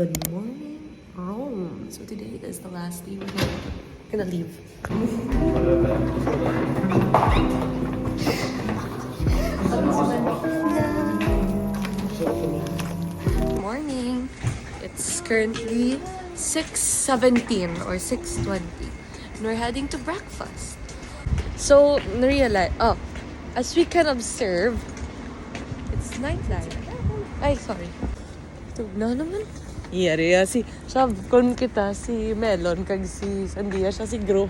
Good morning, Rome. So today is the last day we're gonna leave. Morning. It's currently 6:17 or 6:20. And we're heading to breakfast. So, narealize, as we can observe, it's nighttime. Ay, sorry. Ito na naman. Iyari si kon kita, si Melon, kag si Sandia, siya si Gro.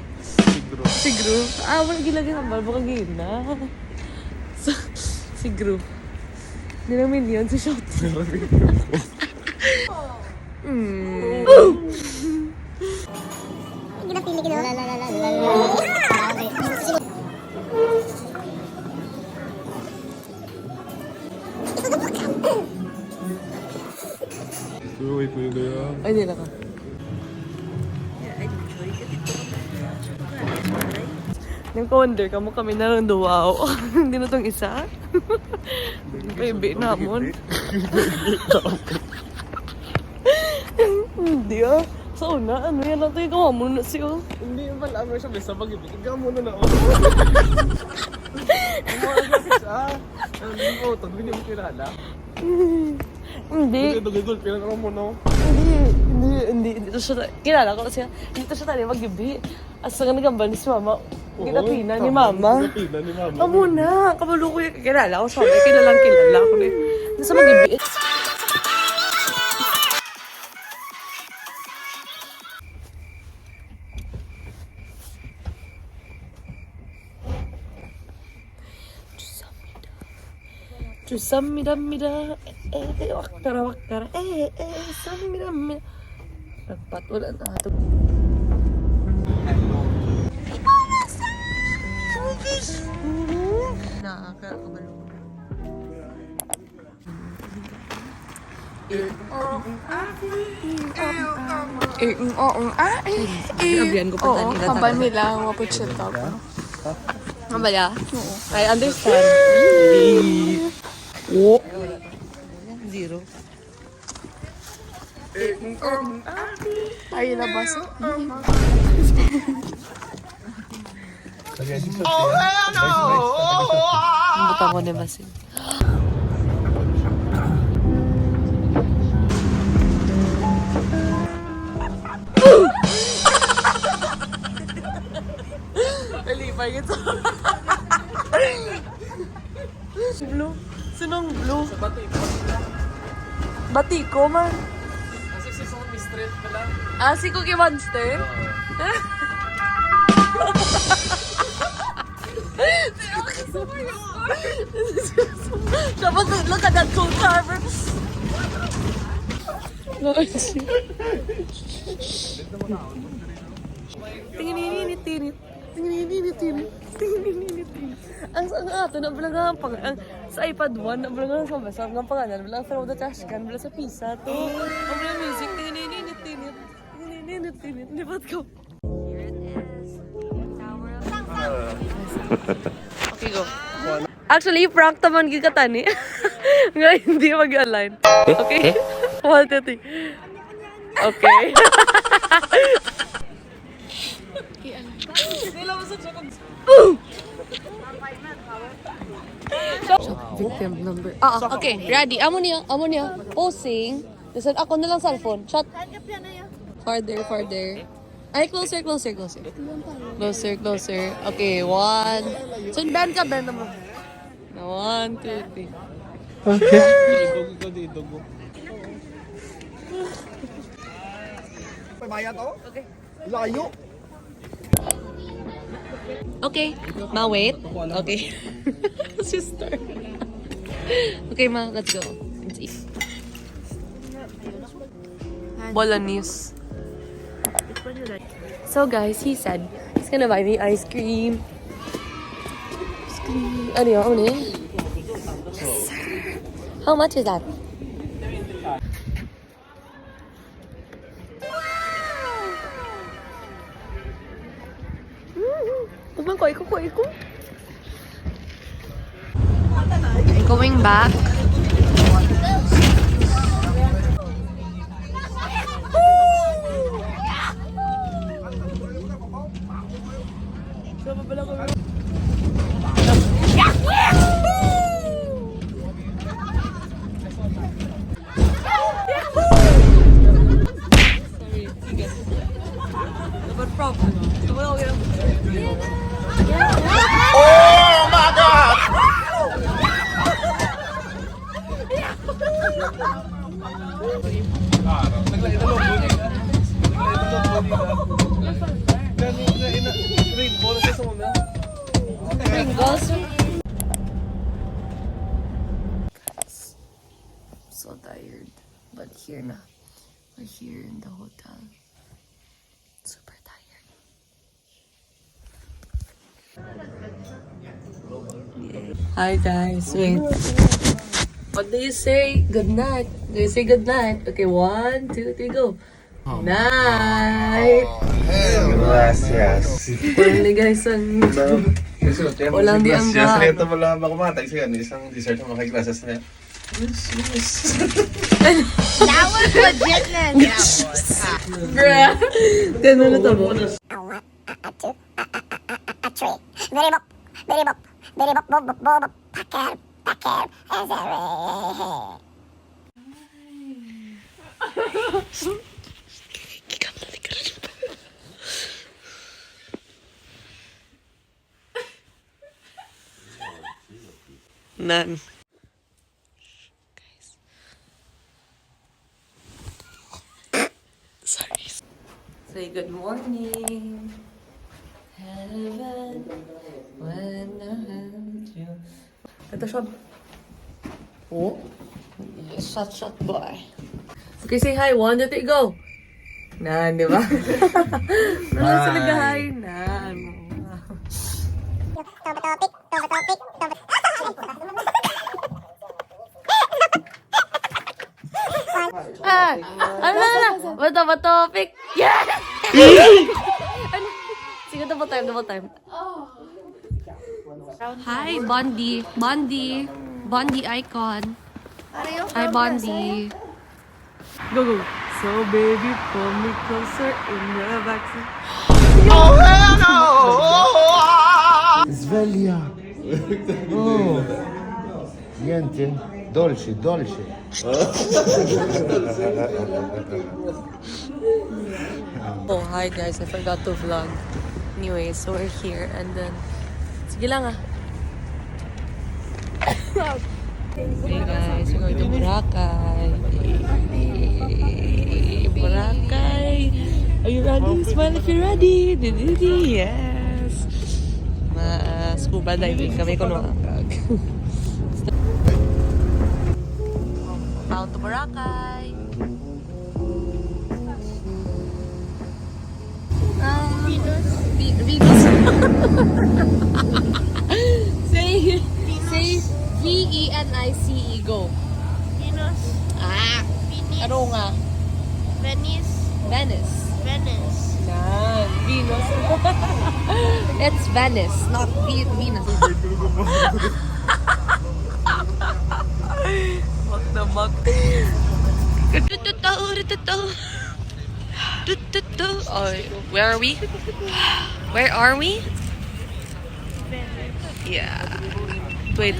Si Gro. Wala gilagay ng balbo kag na. So, si Gro. Hindi namin yun, si Shot. Uy, kuya gaya. Ay, hindi na ka. Nag-wonder ka mo kami na lang duwaw. Hindi na tong isa. Baby namon. Hindi sa una, ano yan natin ikaw mo na siya. Hindi yung pala mo siya bisa pag-ibig. Ikaw muna na ako. Hindi mo ito, hindi mo kilala. Hindi. Dugay-dugay, pinag-araw mo na. Hindi ito siya, kilala ko siya. Hindi ito siya tayo mag-ibi. Asa nga nagambal ni si mama. Ginatina ni mama. Ginatina ni mama. Amo na, kabalo ko yung kilala ko. Sabi, kilalang kilala ko na. Hindi sa mag-ibi. Samida-mida, wakara-wakara, samida-mida. Nagpatulan na ito. Nakakabalo. Gabrihan ko pa nila. Kaban nila, wapot siya top. Mabaya? I understand. Oh. Zero. Ay, labas. Ang butang ko na basin. Nalipay ito. Blue? Sinong blue? Sa Batiko. Batiko man. Kasi si Sophie Street pala. Si Cookie Monster? Dapat look at that cool cover. Tingin-init-init. Tingin-init-init. Tingin-init-init. Ang ato na balaga sa iPad 1 na balaga sa basa ng pangalan balaga throw the trash can balaga sa pisa to. Ang balaga music tingin-init-init. Tingin-init-init. Lipat ko. Here it is. Okay, go. Actually, prank naman gigata ni. Nga hindi mag-align. Okay? 1, 2, 3. Okay. Victim number. Okay. Ready. Amo niya. Posing. Listen, ako na lang cellphone. Shot. Farther. Ay, closer. Closer. Okay, 1. So, bend ka, bend naman. 1, 2, 3. Okay. Dugo ko di dugo. Pabaya to? Okay. Layo. Okay. Ma, wait. Okay. Sister. Okay, ma, let's go. Let's eat. Bolognese. So, guys, he said he's gonna buy me ice cream. Ano yun? Yes. How much is that? Iko. Going back. So tired, but here na. We're here in the hotel. Super tired. Hi guys, wait. What do you say? Good night. Do you say good night? Okay, 1, 2, 3, go. Night. Gracias. Only guys on YouTube. Walang di ang Gracias. Ito mo lang makumatay siya. Isang dessert na makigracias na yan. That was legitness. Bruh. Ganun na tabo. A tree. Very bop, bop, bop, bop, packer, as a None. Sorry. Say good morning. Heaven, when I had you. Ito siya. Oh. Shot, boy. Okay, say hi. 1, 2, 3, go. Nan, di ba? Wala sila hi. Nan. Ah, ano? Ba topic? Yeah! Ano? Sige, double time. Hi, Bondi. Bondi icon. Hi, Bondi. Go. So, baby, pull me closer in the backseat. Sveglia. Oh. Niente. Dolce. Oh, hi guys. I forgot to vlog. Anyway, so we're here and then... Sige lang ah. Hey guys, we're going to Boracay. Boracay. Are you ready? Smile if you're ready. Yes. Scuba diving kami ko nung agag. Bound to Boracay. Venus. Say Venice. Go. Venus, Ano nga? Venice. Yan. Venus. It's Venice, not Venus. Mak na mak. Oh, where are we? Yeah. Wait.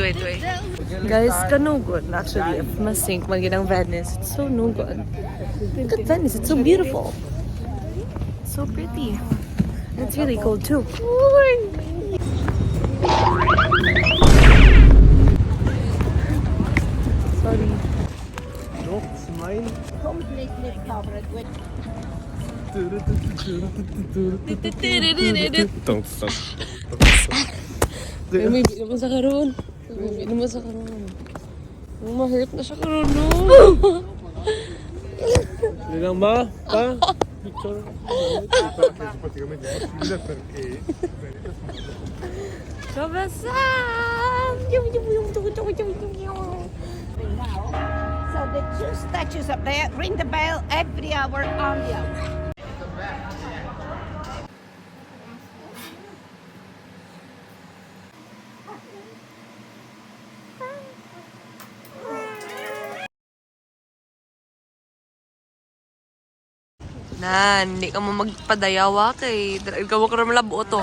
Guys, kanugod. Actually, if masink man ginang Venice, it's so nugod. Look at Venice, it's so beautiful. So pretty. And it's really cold too. Sorry. Look, smile. Completely covered with Don't stop. May binom mo sa karon. Ma-hurt na siya karon, no? Hindi lang ba? Pa? Picture. Kabasan! So the two statues up there ring the bell every hour on the hour. Nan, hindi ka mo magpadayawa kay ikaw ka rin malabo to.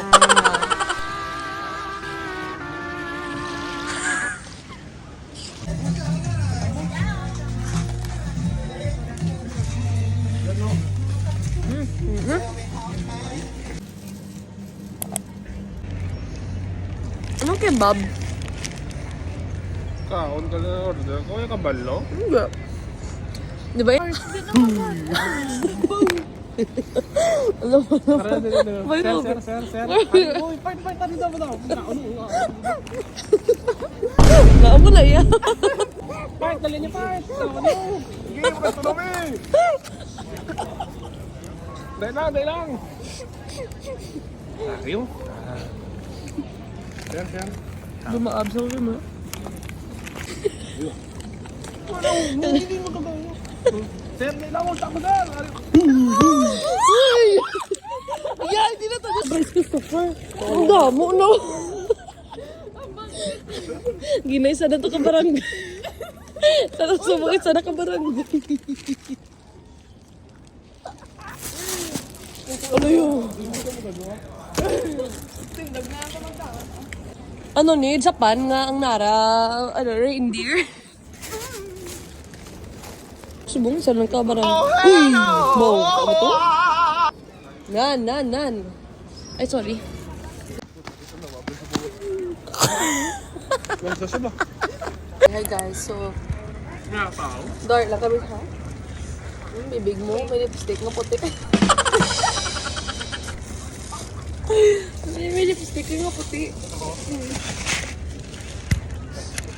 Anong kebab? Kaon ka na order. Kaya ka balo? Hindi. Di ba? Alam mo na. Tara, dito. May Sir, lubid. sir. Uy, part, ano daw. Naamo na yan. Part, dali niya part. Sige, magkatulong eh. Dahil lang. Ayaw. Sir. Dumaabsaw rin mo. Hindi mo kagawa. Sir, dahil lang. Huwag ako sir. Yeah, hindi na tayo. Bryce Christopher. Ang damo, no? Ginay sana to ka barangay. Tarang sumakit sana ka barangay. Ano yun? Ano ni? Japan nga ang nara, reindeer. Subong sana ka barangay. Uy! Wow, ano to? Nan. Ay, sorry. Hi guys, so... Dar lang kami ha? Bibig mo, may lipstick nga puti. May lipstick nga puti.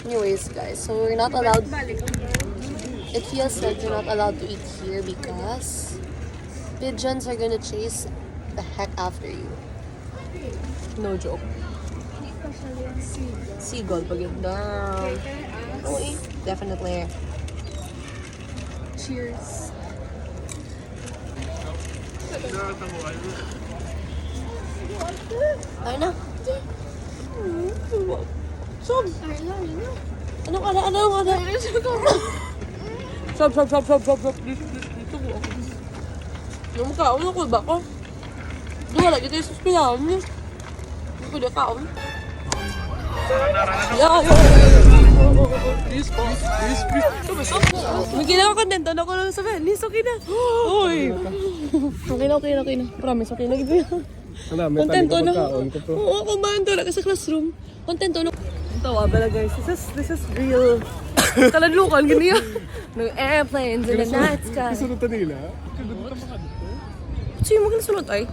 Anyways guys, so we're not allowed... It feels like you're not allowed to eat here because pigeons are gonna chase the heck after you. No joke. Seagull pag yun down. Okay, definitely. Cheers. Ay na. Sob. Ano? Sob. Dito po ako. Yung kaon ako ba ko? Doon wala kita yung suspilahan niya. Hindi ko na kaon. Please. May ginawa kontento na ko lang sa Venice. Okay na. Uy. Okay na. Promise, okay na. Kontento na. Oo, kumain doon ka sa classroom. Kontento na. Tawa pala guys. This is real. Kaladlukan, ganyan. No airplanes in the night sky. Sunod nila. Sino mo kinasunod ay?